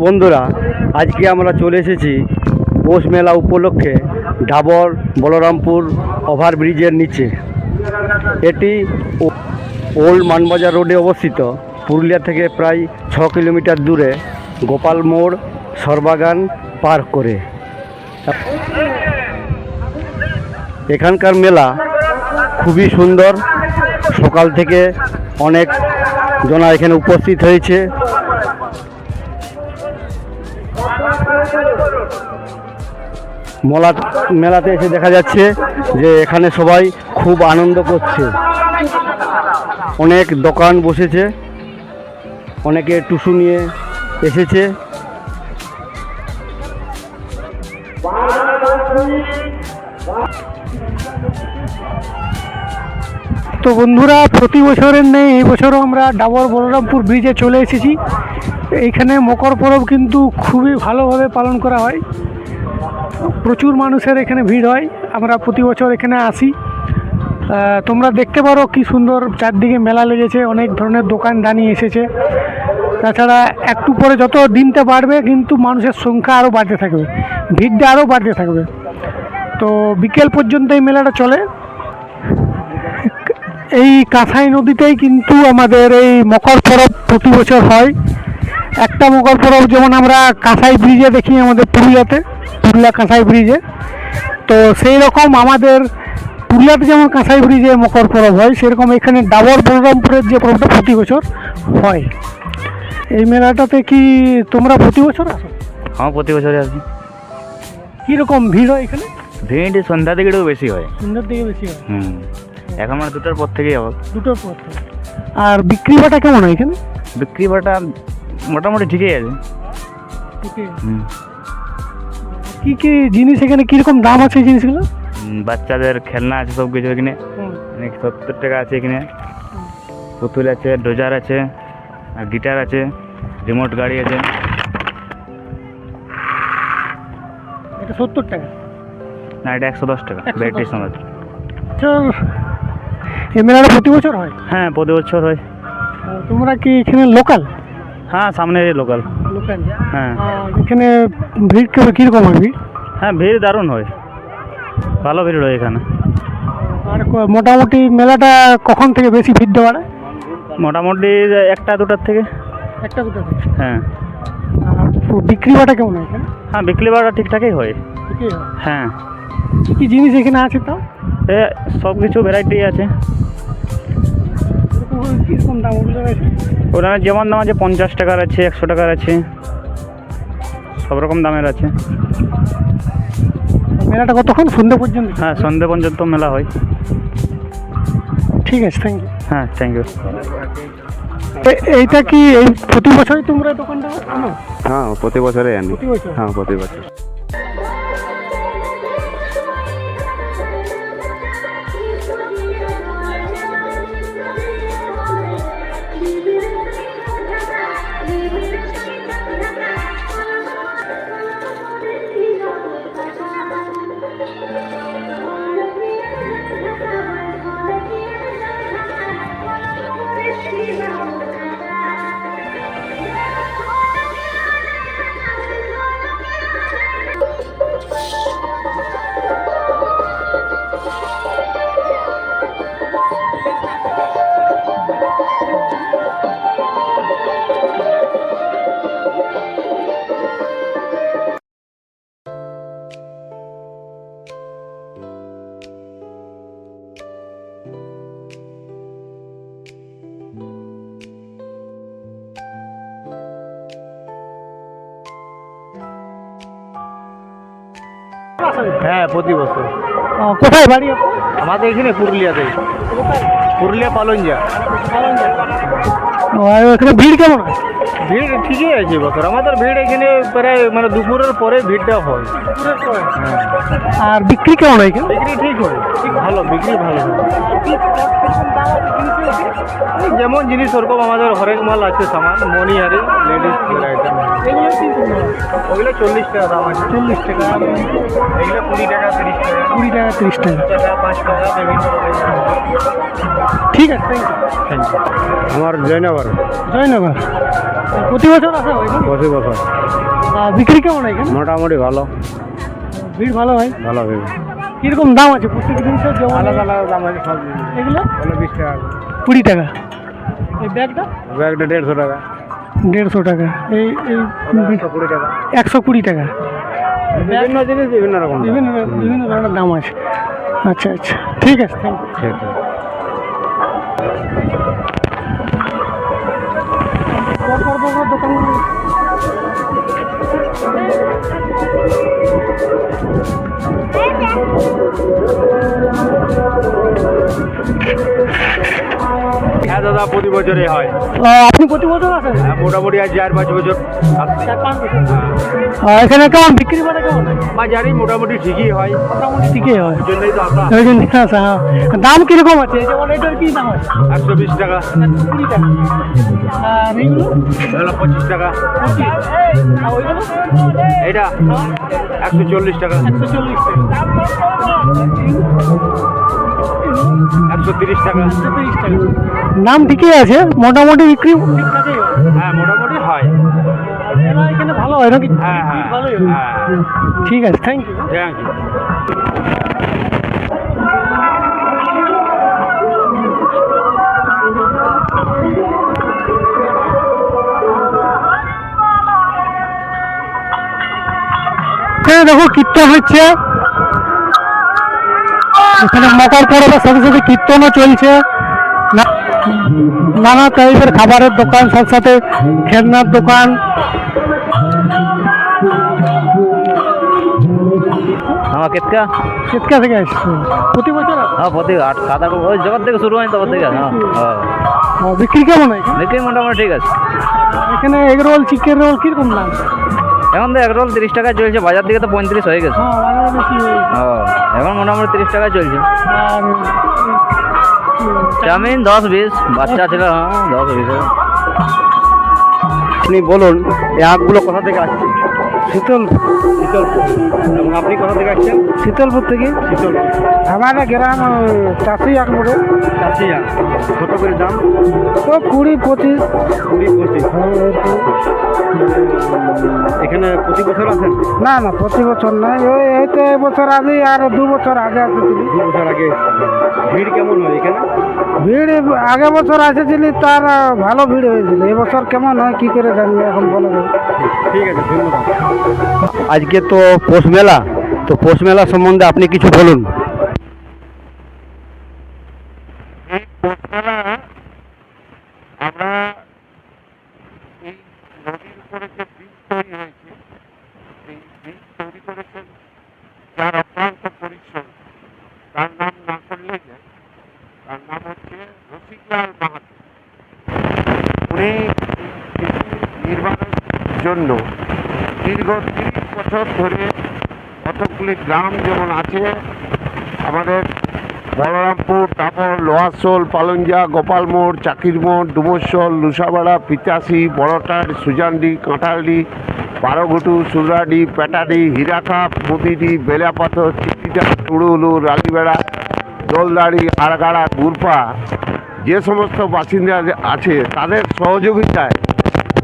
বন্ধুরা, আজকে আমরা চলে এসেছি পৌষ মেলা উপলক্ষে ডাবর বলরামপুর ওভারব্রিজের নিচে। এটি ওল্ড মানবাজার রোডে অবস্থিত। পুরুলিয়া থেকে প্রায় 6 কিলোমিটার দূরে, গোপাল মোড় সরবাগান পার করে। এখানকার মেলা খুবই সুন্দর। সকাল থেকে অনেক জনা এখানে উপস্থিত হয়েছে। মেলাতে এসে দেখা যাচ্ছে যে এখানে সবাই খুব আনন্দ করছে। অনেক দোকান বসেছে, অনেকে টুসু নিয়ে এসেছে। তো বন্ধুরা, প্রতি বছরের নেই এই বছরও আমরা ডাবর বলরামপুর ব্রিজে চলে এসেছি। এইখানে মকর পরব কিন্তু খুবই ভালোভাবে পালন করা হয়। প্রচুর মানুষের এখানে ভিড় হয়। আমরা প্রতি বছর এখানে আসি। তোমরা দেখতে পারো কি সুন্দর চারদিকে মেলা লেগেছে, অনেক ধরনের দোকানদানি এসেছে। তাছাড়া একটু পরে যত দিনটা বাড়বে কিন্তু মানুষের সংখ্যা আরও বাড়তে থাকবে, ভিড়টা আরও বাড়তে থাকবে। তো বিকেল পর্যন্ত এই মেলাটা চলে। এই কাঁসাই নদীতেই কিন্তু আমাদের এই মকর পরব প্রতি বছর হয়। একটা মকর পরব যেমন আমরা কাঁসাই ব্রিজে দেখি, আমাদের পুরুলিয়া কাঁসাই ব্রিজে। তো সেই রকম আমাদের পুরুলিয়াতে যেমন কাঁসাই ব্রিজে মকর পরব হয়, সেরকম এখানে ডাবর বলরামপুরের যে পরবটা প্রতি বছর হয়। এই মেলাটাতে কি তোমরা প্রতি বছর আসো? হ্যাঁ, প্রতি বছরই আসি। কীরকম ভিড় হয় এখানে? ভিড় সন্ধ্যা থেকে একটু বেশি হয়। সন্ধ্যার দিকে বেশি হয়? এখন মানে 2টার পর থেকেই হবে। 2টোর পর থেকে। আর বিক্রি বাটা কেমন হয় এখানে? বিক্রি বাটা মোটামুটি ঠিকই আছে। কি কি জিনিস এখানে, কীরকম দাম আছে এই জিনিসগুলো? বাচ্চাদের খেলনা আছে সব কিছু এখানে। 70 টাকা আছে এখানে। পুতুল আছে, ডোজার আছে, আর গিটার আছে, রিমোট গাড়ি আছে। এটা 70 টাকা? না, এটা 110 টাকা ব্যাটারি সমেত। এই মেলাটা প্রতি বছর হয়? হ্যাঁ, প্রতি বছর হয়। তোমরা কি এখানে লোকাল? হ্যাঁ, সামনে লোকাল। হ্যাঁ। এখানে ভিড় কীরকম হয়? ভিড়? হ্যাঁ, ভিড় দারুণ হয়, ভালো ভিড় হয় এখানে। আর মোটামুটি মেলাটা কখন থেকে বেশি ভিড় বাড়ে? মোটামুটি 1টা-2টার থেকে। 1টা-2টা থেকে? হ্যাঁ। বিক্রি বাটা কেমন হয় এখানে? হ্যাঁ, বিক্রি বাটা ঠিকঠাকই হয়। ঠিকই হয়? হ্যাঁ। কী কী জিনিস এখানে আছে তাও? সব কিছু ভ্যারাইটি আছে। কীরকম দাম ওগুলো আছে? ওরা যেমন দাম আছে, 50 টাকার আছে, 100 টাকার আছে, সব রকম দামের আছে। মেলাটা কতক্ষণ? সন্ধ্যে পর্যন্ত? হ্যাঁ, সন্ধ্যে পর্যন্ত মেলা হয়। ঠিক আছে, থ্যাংক ইউ। হ্যাঁ, থ্যাংক ইউ। এইটা কি এই প্রতি বছরই তোমরা দোকানটা আনো? হ্যাঁ, প্রতি বছরে আনি। প্রতি বছর? হ্যাঁ, প্রতি বছর। হ্যাঁ, প্রতি বছর। কোথায় বাড়ি আপনার? আমাদের এখানে পুরুলিয়াতে, পুরুলিয়া পালনজা। এখানে ভিড় কেমন হয়? ভিড় ঠিকই আছে বছর। আমাদের ভিড় এখানে প্রায় মানে দুপুরের পরে ভিড়টা হয়। হ্যাঁ। আর বিক্রি কেমন হয় এখানে? বিক্রি ঠিক হয়, ঠিক ভালো, বিক্রি ভালো হয়। যেমন জিনিস ওরকম আমাদের হরেক মাল আছে, সামান মনিহারি লেডিস আইটেম। ওগুলো 40 টাকা দাম আছে। 40 টাকা? এগুলো 20 টাকা, 30 টাকা। 20 টাকা, 30 টাকা, 5 টাকা, বিভিন্ন রকম। ঠিক আছে, থ্যাংক ইউ। আমার জয়নগর। জয়নগর? প্রতি বছর আসা হয় নাকি? প্রতি বছর বিক্রি কেমন হয় এখানে? মোটামুটি ভালো ভিড় ভালো হয়? ভালো হবে। কিরকম দাম আছে প্রত্যেক জিনিসের? যেমন আলাদা আলাদা দাম আছে সব এগুলো হলো 20 টাকা 20 টাকা, এই ব্যাগটা ব্যাগটা 150 টাকা 150 টাকা, এই 120 টাকা 120 টাকা। বিভিন্ন জিনিস বিভিন্ন রকম দাম। বিভিন্ন বিভিন্ন ধরনের দাম আছে। আচ্ছা আচ্ছা, ঠিক আছে, থ্যাংক ইউ। ঠিক আছে। দোকানগুলো হ্যাঁ দাদা প্রতি বছরই হয়। আপনি প্রতি বছর আসেন? হ্যাঁ, মোটামুটি আজ 4-5 বছর আসছি। 4-5 বছর। এখানে কেমন বিক্রি বাটা কেমন? বাজারই মোটামুটি ঠিকই হয়, মোটামুটি ঠিকই হয়, এই জন্যই তো আসা। ওই জন্য আসা। হ্যাঁ, দাম কিরকম আছে? যেমন এটার কি দাম আছে? 120 টাকা 120 টাকা। আর এইগুলো হলো 25 টাকা, 25। আর ওইগুলো এটা 140 টাকা 140 টাকা। 130 টাকা। 130 টাকা। নাম ঠিকই আছে, মোটামুটি বিক্রি ঠিকঠাকই হয়। হ্যাঁ মোটামুটি হয়। মেলা এখানে ভালো হয় নাকি? হ্যাঁ হ্যাঁ ভালোই হয়। হ্যাঁ ঠিক আছে, থ্যাংক ইউ। Thank you. এখানে দেখো কীর্তন হচ্ছে, এখানে মকর পরবের সাথে সাথে কীর্তনও চলছে, নানা টাইপের খাবারের দোকান, সাথে সাথে খেলনার দোকান। আমার কেতকা কেতকা থেকে আসছে প্রতি বছর আসে? হ্যাঁ প্রতি সাদা ওই জগৎ থেকে শুরু হয় তখন থেকে। হ্যাঁ বিক্রি কেমন হয়? বিক্রি মোটামুটি ঠিক আছে। এখানে এগ রোল, চিকেন রোল কিরকম দাম? এখন তো 1 রোল 30 টাকা চলছে, বাজার দিকে তো 35 হয়ে গেছে। হ্যাঁ, বাজারে বেশি হয়ে গেছে। এখন মোটামুটি 30 টাকা চলছে। আর চাউমিন 10-20, বাচ্চা ছিল। হ্যাঁ 10-20। আপনি বলুন এই আখগুলো কোথা থেকে আসছে? শীতলপুর। শীতলপুর। এবং আপনি কোথা থেকে আসছেন? শীতলপুর থেকে। শীতলপুর। আমাদের গ্রাম চাষি আখ মোড়ে। চাষি আখ কত করে দাম? তো 20-25। 20-25। এখানে প্রতি বছর আসেন? না না, প্রতি বছর নয়, ওই এই তো এক বছর আগে আর 2 বছর আগে আসেছিলি। 2 বছর আগে এসেছিলেন। ভিড় কেমন হয় এখানে? ভিড় আগে বছর আসেছিলি, তার ভালো ভিড় হয়েছিল। এবছর কেমন হয় কি করে জানবে, এখন বলে দেবো। ঠিক আছে, ধন্যবাদ। আজকে তো পৌষ মেলা, তো পৌষ মেলা সম্বন্ধে আপনি কিছু বলুন। আমরা এই নদীর উপরে যে ব্রিজ তৈরি হয়েছে, এই ব্রিজ তৈরি করেছেন যার অক্লান্ত পরিশ্রম, তার নাম না করলেই যায়। তার নাম হচ্ছে রসিকলাল মাহাতো। উনি নির্মাণের জন্য দীর্ঘ 30 বছর ধরে কতগুলি গ্রাম যেমন আছে আমাদের বলরামপুর, ডাবর, লোহাশোল, পালঞ্জা, গোপালমোড়, চাকিরমোড়, ডুমরশোল, লুসাপাড়া, পিতাসি, বড়টার, সুজানডি, কাঁঠালডি, বারোঘুটু, সুররাডি, পেটাডি, হীরাখাপ, মুদিডি, বেলাপাথর, চিটিটা, টুড়ুলু, রালিবেড়া, দোলদাড়ি, আড়গাড়া, গুরপা, যে সমস্ত বাসিন্দা আছে তাদের সহযোগিতায়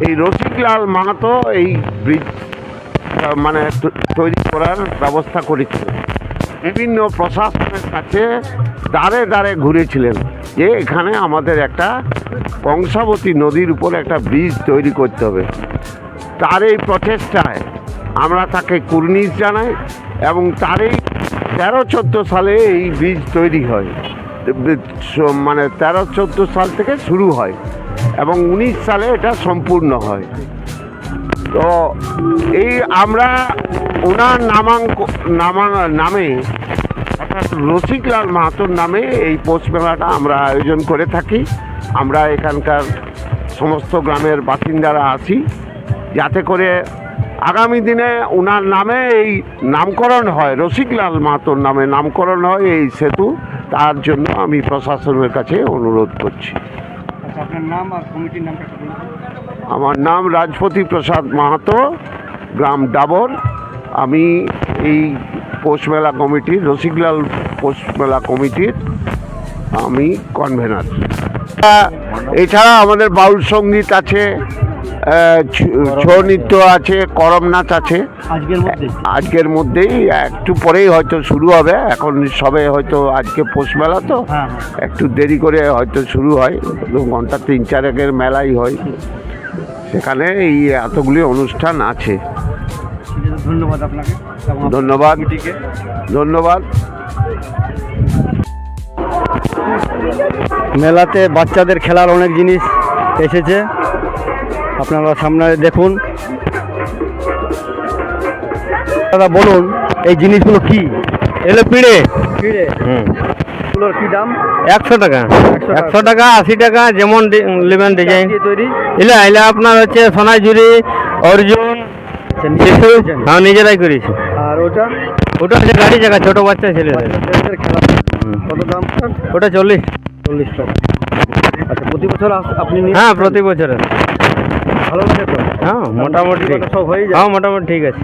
এই রসিকলাল মাহাতো এই ব্রিজ মানে তৈরি করার ব্যবস্থা করেছিল। বিভিন্ন প্রশাসনের কাছে দ্বারে দ্বারে ঘুরেছিলেন যে এখানে আমাদের একটা কংসাবতী নদীর উপর একটা ব্রিজ তৈরি করতে হবে। তার এই প্রচেষ্টায় আমরা তাকে কুর্নিশ জানাই এবং তারই 13-14 সালে এই ব্রিজ তৈরি হয়, মানে 13-14 সাল থেকে শুরু হয় এবং 19 সালে এটা সম্পূর্ণ হয়। তো এই আমরা ওনার নামে অর্থাৎ রসিকলাল মাহাতোর নামে এই পৌষ মেলাটা আমরা আয়োজন করে থাকি। আমরা এখানকার সমস্ত গ্রামের বাসিন্দারা আছি যাতে করে আগামী দিনে ওনার নামে এই নামকরণ হয়, রসিকলাল মাহাতোর নামে নামকরণ হয় এই সেতু। তার জন্য আমি প্রশাসনের কাছে অনুরোধ করছি। আচ্ছা, আপনার নাম আর কমিটির নামটা একটু বলুন। আমার নাম রাজপতি প্রসাদ মাহাতো, গ্রাম ডাবর। আমি এই পৌষ মেলা কমিটির, রসিকলাল পৌষ মেলা কমিটির আমি কনভেনার। এছাড়া আমাদের বাউল সঙ্গীত আছে, ছৌ নৃত্য আছে, করম নাচ আছে। আজকের মধ্যে আজকের মধ্যেই একটু পরেই হয়তো শুরু হবে। এখন সবে হয়তো আজকে পৌষ মেলা তো হ্যাঁ একটু দেরি করে হয়তো শুরু হয়, 2 ঘন্টা 3-4 মেলাই হয়। সেখানে এই এতগুলি অনুষ্ঠান আছে। ঠিক আছে, ধন্যবাদ আপনাকে এবং আপনার ধন্যবাদ কমিটিকে। ধন্যবাদ। মেলাতে বাচ্চাদের খেলার অনেক জিনিস এসেছে, আপনারা সামনে দেখুন। দাদা বলুন এই জিনিসগুলো কি? এগুলো পিড়ে পিড়ে, এগুলোর কি দাম? 100 টাকা, 100 টাকা, 80 টাকা, যেমন নেবেন ডিজাইন। দিয়ে তৈরি? এগুলো এগুলো আপনার হচ্ছে সোনাঝুরি, অর্জুন, শিশু, হ্যাঁ নিজেরাই করেছি। আর ওটা ওটা হচ্ছে গাড়ি জায়গা, ছোট বাচ্চা ছেলেদের। বাচ্চাদের খেলা কত দাম? ওটা 40। 40 টাকা। আচ্ছা, প্রতি বছর আপনি নিয়ে হ্যাঁ প্রতি বছরে। ভালো লাগে তো? হ্যাঁ মোটামুটি ঠিক। সব হয়ে যায়? হ্যাঁ মোটামুটি ঠিক আছে।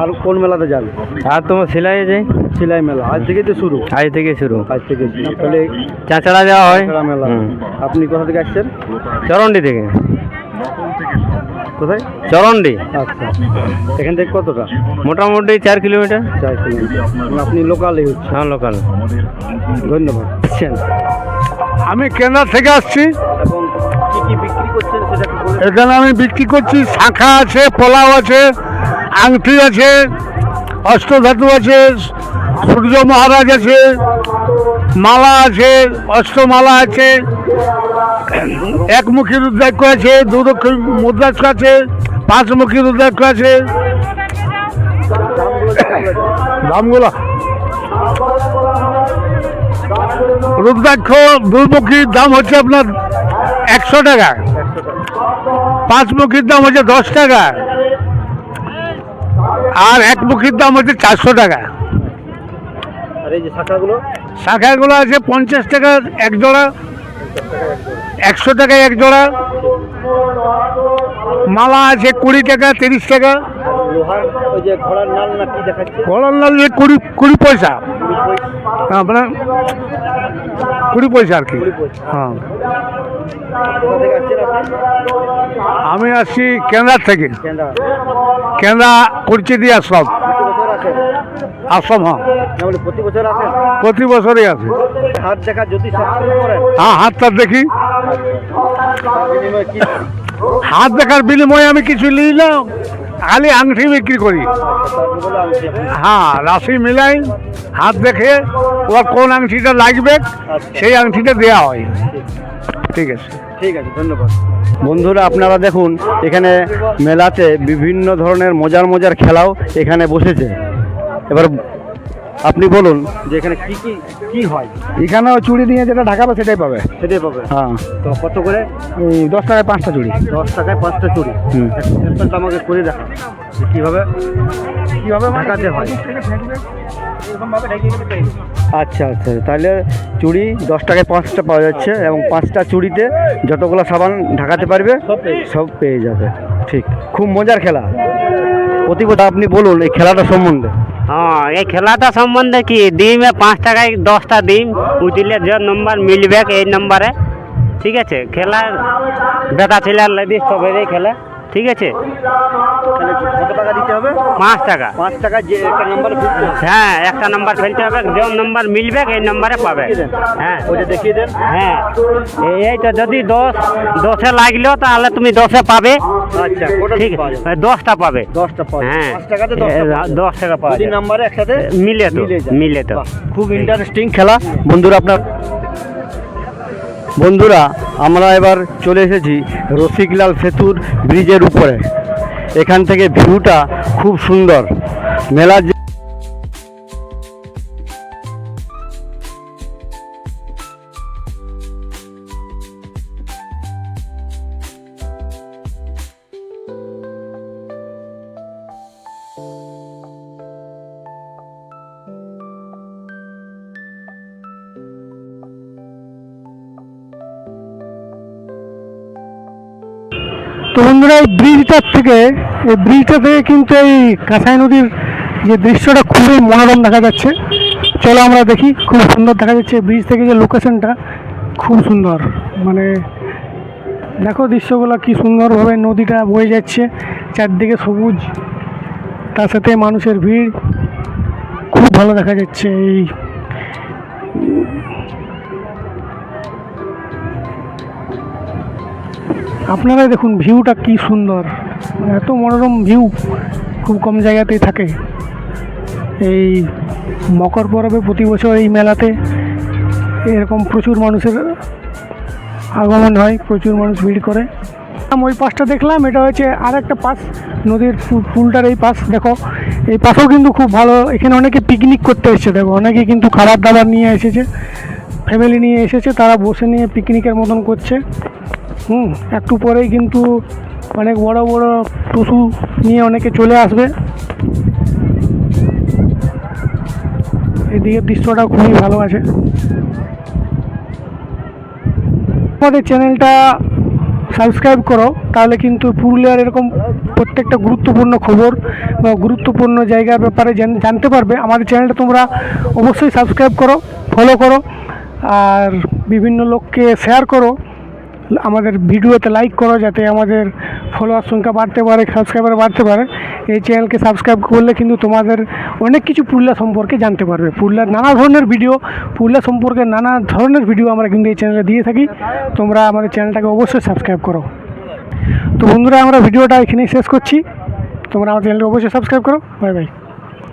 আর কোন মেলাতে যান? আর তোমার সেলাই যাই, সেলাই মেলা আজ থেকেই তো শুরু? আজ থেকে শুরু। আজ থেকে তাহলে চাঁচড়া যাওয়া হয়। খেলা মেলা। হুম। আপনি কোথা থেকে আসছেন? চরন্ডি থেকে। কোথায়? চরন্ডি। আচ্ছা, এখান থেকে কতটা? মোটামুটি 4 কিলোমিটার। 4 কিলোমিটার। আপনি লোকালই হচ্ছে? হ্যাঁ লোকাল। ধন্যবাদ। আসছেন আমি কেনা থেকে আসছি। এবং কি কি বিক্রি করছেন সেটা একটু বলুন। এখানে আমি বিক্রি করছি শাঁখা আছে, পোলাও আছে, আংটি আছে, অষ্টধাতু আছে, সূর্য মহারাজ আছে, মালা আছে, অষ্টমালা আছে, একমুখী রুদ্রাক্ষ আছে, দুমুখী মুদ্রাক্ষ আছে, 5মুখী রুদ্রাক্ষ আছে। দামগুলো রুদ্রাক্ষ দুমুখীর দাম হচ্ছে আপনার 100 টাকা, 5মুখীর দাম হচ্ছে 10 টাকা, আর একমুখীর দাম হচ্ছে 400 টাকা। আর এই যে শাখাগুলো? শাখাগুলো আছে 50 টাকা এক জোড়া, 100 টাকা এক জোড়া। মালা আছে 20 টাকা, 30 টাকা। লোহার ওই যে ঘোড়ার নাল না কি দেখাচ্ছে? গলার লাল 20 পয়সা, আপনার 20 পয়সা আর কি। 20 পয়সা। হ্যাঁ, কোথা থেকে আসছেন আপনি? আমি আসছি কেন্দ্রার থেকে। কেন্দ্রা। কেন্দ্রা করছি দিয়ে আশ্রম। প্রতি বছর আসেন? আশ্রম, হ্যাঁ না বলে প্রতি বছর আসেন? প্রতি বছরই আছে। হাত দেখা যদি সাবস্ক্রাইব করেন হ্যাঁ, হাতটা দেখি। তার বিনিময়ে কি? হাত দেখার বিনিময়ে আমি কিছু নিই না, খালি আংটি বিক্রি করি। তার বদলে আংটি। হ্যাঁ, রাশি মিলাই হাত দেখে ওর কোন আংটিটা লাগবে সেই আংটিটা দেওয়া হয়। ঠিক আছে। ঠিক আছে, ধন্যবাদ। বন্ধুরা আপনারা দেখুন এখানে মেলাতে বিভিন্ন ধরনের মজার মজার খেলাও এখানে বসেছে। এবার আপনি বলুন যে এখানে কি কি কি হয়? এখানেও চুড়ি নিয়ে যেটা ঢাকাবে সেটাই পাবে। সেটাই পাবে? হ্যাঁ, তো কত করে? এই 10 টাকায় 5টা চুড়ি। 10 টাকায় 5টা চুড়ি। হুম। একটা আমাকে করে দেখান যে কীভাবে ঢাকাতে হয়। আচ্ছা আচ্ছা, তাহলে চুড়ি 10 টাকায় 5টা পাওয়া যাচ্ছে এবং 5টা চুড়িতে যতগুলো সাবান ঢাকাতে পারবে সব পেয়ে যাবে। ঠিক, খুব মজার খেলা। প্রতিপদ আপনি বলুন এই খেলাটা সম্বন্ধে। हाँ ये खेलाटा संबंध की डिम में 5 টাকায় 10টা ডিম উঠিলে যে নম্বর মিলবে এই নম্বরে। ঠিক আছে, খেলা বেটা ছেলে লেডিস সবাই খেলে। ঠিক আছে, তাহলে কত টাকা দিতে হবে? 5 টাকা। 5 টাকা যে একটা নাম্বার ফেলতে হবে। হ্যাঁ, একটা নাম্বার ফেলতে হবে, যে নম্বর মিলবে এই নম্বরে পাবে। দেখিয়ে দেন। হ্যাঁ ওইটা দেখিয়ে দেন। হ্যাঁ, এইটা যদি 10 লাগলো তাহলে তুমি 10 পাবে। আচ্ছা, ওটা ঠিক পাওয়া যাবে। 10টা পাবে। 10টা পাওয়া যাবে। হ্যাঁ 5 টাকাতে 10টা পাওয়া যাবে। 10 টাকা পাওয়া দুই যাবে। নাম্বারে একসাথে মিলে তো যায়। মিলে তো। বাহ, খুব ইন্টারেস্টিং খেলা। বন্ধুরা বন্ধুরা আমরা এবার চলে এসেছি রসিকলাল সেতুর ব্রিজের উপরে। এখান থেকে ভিউটা খুব সুন্দর। মেলার তো বন্ধুরা এই ব্রিজটা থেকে কিন্তু এই কাঁসাই নদীর যে দৃশ্যটা খুবই মনোরম দেখা যাচ্ছে। চলো আমরা দেখি, খুব সুন্দর দেখা যাচ্ছে ব্রিজ থেকে যে লোকেশনটা খুব সুন্দর। মানে দেখো দৃশ্যগুলো কি সুন্দরভাবে নদীটা বয়ে যাচ্ছে, চারদিকে সবুজ, তার সাথে মানুষের ভিড়, খুব ভালো দেখা যাচ্ছে। এই আপনারা দেখুন ভিউটা কি সুন্দর, এত মনোরম ভিউ খুব কম জায়গাতেই থাকে। এই মকর পরবে প্রতি বছর এই মেলাতে এরকম প্রচুর মানুষের আগমন হয়, প্রচুর মানুষ ভিড় করে। ওই পাশটা দেখলাম, এটা হচ্ছে আর একটা পাশ, নদীর পুলটার এই পাশ। দেখো এই পাশেও কিন্তু খুব ভালো, এখানে অনেকে পিকনিক করতে এসেছে। দেখো অনেকে কিন্তু খাবার দাবার নিয়ে এসেছে, ফ্যামিলি নিয়ে এসেছে, তারা বসে নিয়ে পিকনিকের মতন করছে। একটু পরেই কিন্তু অনেক বড় বড় টুসু নিয়ে অনেকে চলে আসবে। এদিকের দৃশ্যটা খুবই ভালো আছে। আমাদের চ্যানেলটা সাবস্ক্রাইব করো, তাহলে কিন্তু পুরুলিয়ার এরকম প্রত্যেকটা গুরুত্বপূর্ণ খবর বা গুরুত্বপূর্ণ জায়গার ব্যাপারে জানতে পারবে। আমাদের চ্যানেলটা তোমরা অবশ্যই সাবস্ক্রাইব করো, ফলো করো, আর বিভিন্ন লোককে শেয়ার করো। আমাদের ভিডিওতে লাইক করো, যাতে আমাদের ফলোয়ার সংখ্যা বাড়তে পারে, সাবস্ক্রাইবার বাড়তে পারে। এই চ্যানেলকে সাবস্ক্রাইব করলে কিন্তু তোমাদের অনেক কিছু পুরুলিয়া সম্পর্কে জানতে পারবে। পুরুলিয়ার নানা ধরনের ভিডিও, পুরুলিয়া সম্পর্কে নানা ধরনের ভিডিও আমরা কিন্তু এই চ্যানেলে দিয়ে থাকি। তোমরা আমাদের চ্যানেলটাকে অবশ্যই সাবস্ক্রাইব করো। তো বন্ধুরা, আমরা ভিডিওটা এখানেই শেষ করছি। তোমরা আমাদের চ্যানেলকে অবশ্যই সাবস্ক্রাইব করো। Bye bye.